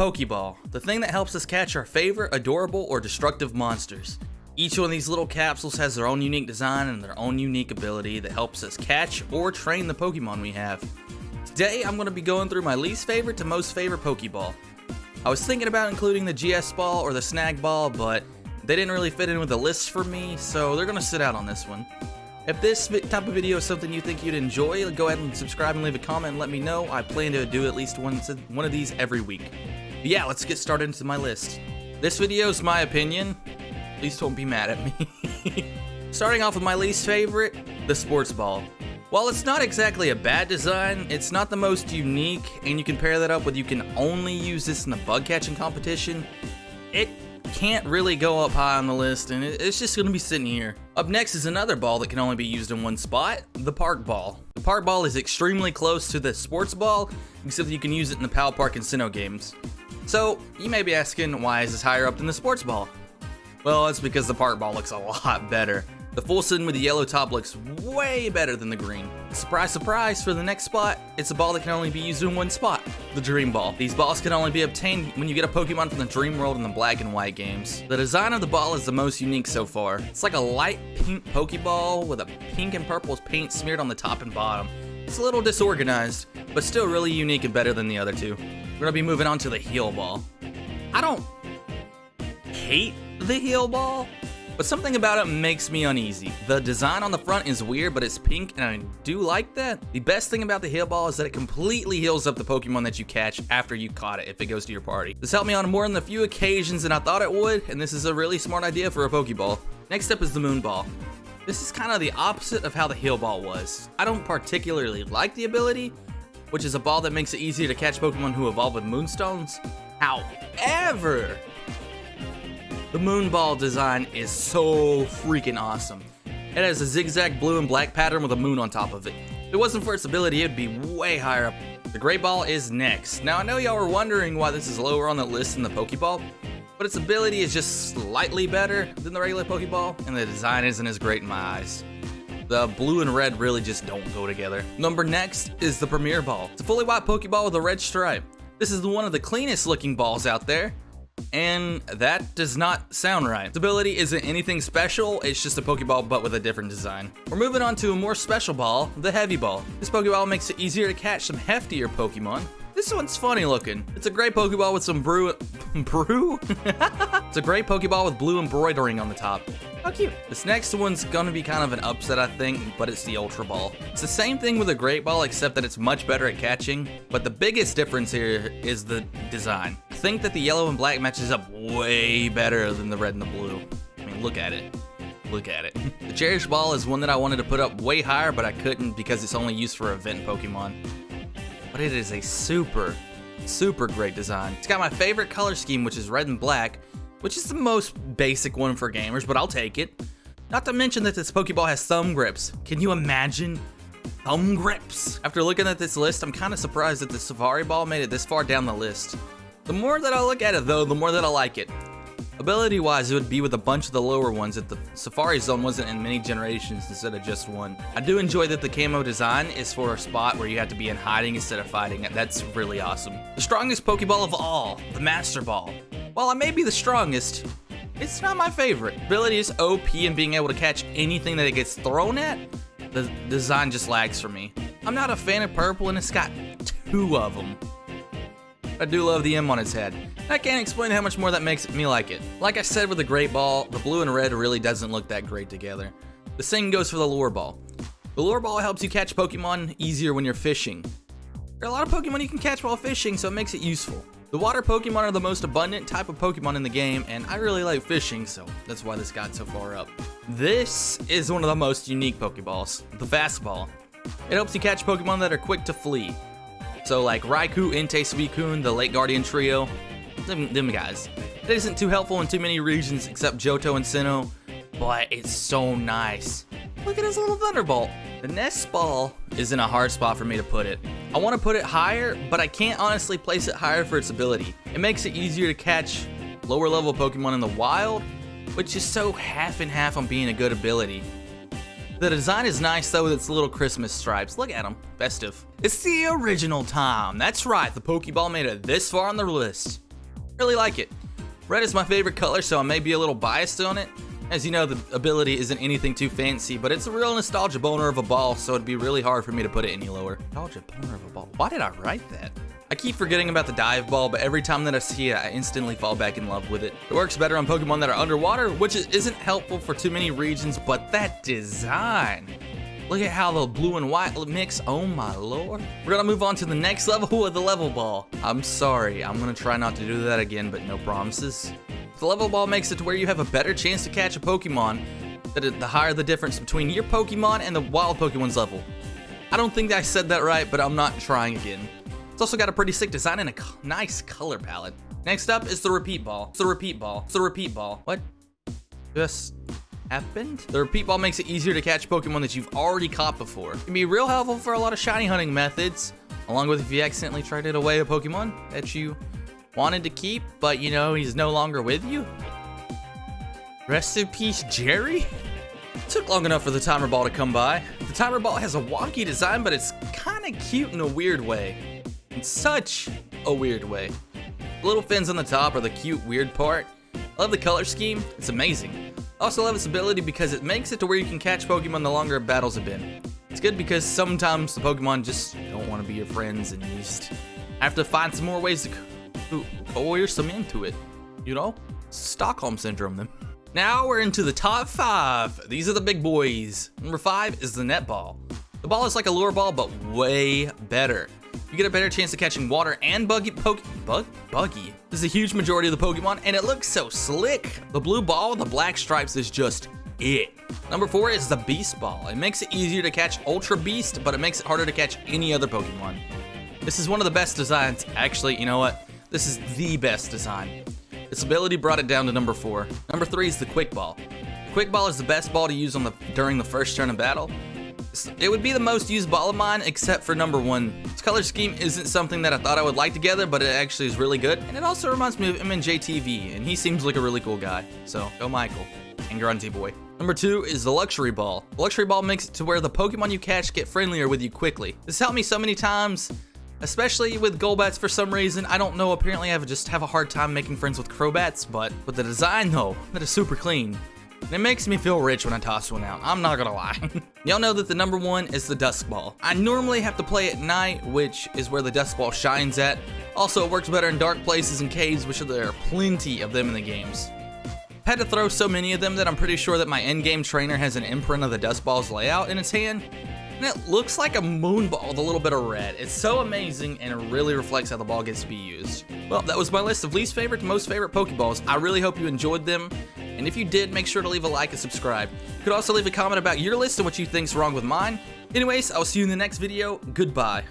Pokeball, the thing that helps us catch our favorite adorable or destructive monsters. Each one of these little capsules has their own unique design and their own unique ability that helps us catch or train the Pokemon we have. Today I'm going to be going through my least favorite to most favorite Pokeball. I was thinking about including the GS Ball or the Snag Ball, but they didn't really fit in with the list for me, so they're going to sit out on this one. If this type of video is something you think you'd enjoy, go ahead and subscribe and leave a comment and let me know. I plan to do at least one of these every week. But yeah, let's get started into my list. This video is my opinion. Please don't be mad at me. Starting off with my least favorite, the Sports Ball. While it's not exactly a bad design, it's not the most unique, and you can pair that up with you can only use this in the bug catching competition. It can't really go up high on the list, and it's just going to be sitting here. Up next is another ball that can only be used in one spot, the Park Ball. The Park Ball is extremely close to the Sports Ball, except that you can use it in the Pal Park and Sinnoh games. So, you may be asking, why is this higher up than the Sports Ball? Well, it's because the Park Ball looks a lot better. The full Sin with the yellow top looks way better than the green. Surprise, surprise, for the next spot, it's a ball that can only be used in one spot, the Dream Ball. These balls can only be obtained when you get a Pokemon from the Dream World in the Black and White games. The design of the ball is the most unique so far. It's like a light pink Pokeball with a pink and purple paint smeared on the top and bottom. It's a little disorganized, but still really unique and better than the other two. We're gonna be moving on to the Heal Ball. I don't hate the Heal Ball, but something about it makes me uneasy. The design on the front is weird, but it's pink, and I do like that. The best thing about the Heal Ball is that it completely heals up the Pokemon that you catch after you caught it if it goes to your party. This helped me on more than a few occasions than I thought it would, and this is a really smart idea for a Pokeball. Next up is the Moon Ball. This is kind of the opposite of how the Heal Ball was. I don't particularly like the ability, which is a ball that makes it easier to catch Pokemon who evolve with Moonstones. However, the Moon Ball design is so freaking awesome. It has a zigzag blue and black pattern with a moon on top of it. If it wasn't for its ability, it'd be way higher up. The Great Ball is next. Now, I know y'all were wondering why this is lower on the list than the Pokeball, but its ability is just slightly better than the regular Pokeball, and the design isn't as great in my eyes. The blue and red really just don't go together. Number next is the Premier Ball. It's a fully white Pokeball with a red stripe. This is one of the cleanest looking balls out there, and that does not sound right. Its ability isn't anything special, it's just a Pokeball but with a different design. We're moving on to a more special ball, the Heavy Ball. This Pokeball makes it easier to catch some heftier Pokemon. This one's funny looking. It's a gray Pokeball with some It's a gray Pokeball with blue embroidering on the top. How cute. This next one's gonna be kind of an upset, I think, but it's the Ultra Ball. It's the same thing with a Great Ball, except that it's much better at catching, but the biggest difference here is the design. I think that the yellow and black matches up way better than the red and the blue. I mean, look at it. Look at it. The Cherish Ball is one that I wanted to put up way higher, but I couldn't because it's only used for event Pokemon. But it is a super great design. It's got my favorite color scheme, which is red and black, which is the most basic one for gamers, but I'll take it. Not to mention that this Pokeball has thumb grips. Can you imagine thumb grips? After looking at this list, I'm kind of surprised that the Safari Ball made it this far down the list. The more that I look at it though, the more that I like it. Ability-wise, it would be with a bunch of the lower ones if the Safari Zone wasn't in many generations instead of just one. I do enjoy that the camo design is for a spot where you have to be in hiding instead of fighting. That's really awesome. The strongest Pokeball of all, the Master Ball. While I may be the strongest, it's not my favorite. Ability is OP, and being able to catch anything that it gets thrown at, the design just lags for me. I'm not a fan of purple, and it's got two of them. I do love the M on its head. I can't explain how much more that makes me like it. Like I said with the Great Ball, the blue and red really doesn't look that great together. The same goes for the Lure Ball. The Lure Ball helps you catch Pokemon easier when you're fishing. There are a lot of Pokemon you can catch while fishing, so it makes it useful. The water Pokemon are the most abundant type of Pokemon in the game, and I really like fishing, so that's why this got so far up. This is one of the most unique Pokeballs, the Fast Ball. It helps you catch Pokemon that are quick to flee. So like Raikou, Entei, Suicune, the Lake Guardian trio, them guys. It isn't too helpful in too many regions except Johto and Sinnoh, but it's so nice. Look at his little Thunderbolt. The Nest Ball is in a hard spot for me to put it. I want to put it higher, but I can't honestly place it higher for its ability. It makes it easier to catch lower level Pokemon in the wild, which is so half and half on being a good ability. The design is nice though with its little Christmas stripes. Look at them, festive. It's the original time. That's right, the Pokeball made it this far on the list. Really like it. Red is my favorite color, so I may be a little biased on it. As you know, the ability isn't anything too fancy, but it's a real nostalgia boner of a ball, so it'd be really hard for me to put it any lower. Nostalgia boner of a ball. Why did I write that? I keep forgetting about the dive ball, but every time that I see it, I instantly fall back in love with it. It works better on Pokemon that are underwater, which isn't helpful for too many regions, but that design. Look at how the blue and white mix, oh my lord. We're gonna move on to the next level with the level ball. I'm sorry, I'm gonna try not to do that again, but no promises. The level ball makes it to where you have a better chance to catch a Pokemon, the higher the difference between your Pokemon and the wild Pokemon's level. I don't think I said that right, but I'm not trying again. It's also got a pretty sick design and a nice color palette. Next up is the repeat ball. It's the repeat ball. It's the repeat ball. What just happened? The repeat ball makes it easier to catch Pokemon that you've already caught before. It can be real helpful for a lot of shiny hunting methods, along with if you accidentally traded away a Pokemon that you wanted to keep, but you know, he's no longer with you. Rest in peace, Jerry? It took long enough for the timer ball to come by. The timer ball has a wonky design, but it's kind of cute in a weird way. In such a weird way. The little fins on the top are the cute, weird part. I love the color scheme, it's amazing. I also love its ability because it makes it to where you can catch Pokemon the longer battles have been. It's good because sometimes the Pokemon just don't want to be your friends and you just have to find some more ways to coerce them into it. You know? Stockholm Syndrome them. Now we're into the top 5. These are the big boys. Number 5 is the net ball. The ball is like a lure ball, but way better. You get a better chance of catching water and buggy. This is a huge majority of the Pokemon, and it looks so slick. The blue ball with the black stripes is just it. Number 4 is the Beast Ball. It makes it easier to catch Ultra Beast, but it makes it harder to catch any other Pokemon. This is one of the best designs. Actually, you know what? This is the best design. Its ability brought it down to number 4. Number 3 is the Quick Ball. The Quick Ball is the best ball to use during the first turn of battle. It would be the most used ball of mine, except for number 1. Its color scheme isn't something that I thought I would like together, but it actually is really good. And it also reminds me of MNJTV, and he seems like a really cool guy. So, go Michael and Grunty Boy. Number 2 is the Luxury Ball. The Luxury Ball makes it to where the Pokemon you catch get friendlier with you quickly. This helped me so many times, especially with Golbats for some reason. I don't know, apparently I just have a hard time making friends with Crobats, but with the design though, that is super clean. And it makes me feel rich when I toss one out, I'm not gonna lie. Y'all know that the number 1 is the Dusk Ball. I normally have to play at night, which is where the Dusk Ball shines at. Also, it works better in dark places and caves, which there are plenty of them in the games. I've had to throw so many of them that I'm pretty sure that my in-game trainer has an imprint of the Dusk Ball's layout in its hand. And it looks like a moon ball with a little bit of red. It's so amazing, and it really reflects how the ball gets to be used. Well, that was my list of least favorite to most favorite Pokeballs. I really hope you enjoyed them, and if you did, make sure to leave a like and subscribe. You could also leave a comment about your list and what you think's wrong with mine. Anyways, I'll see you in the next video. Goodbye.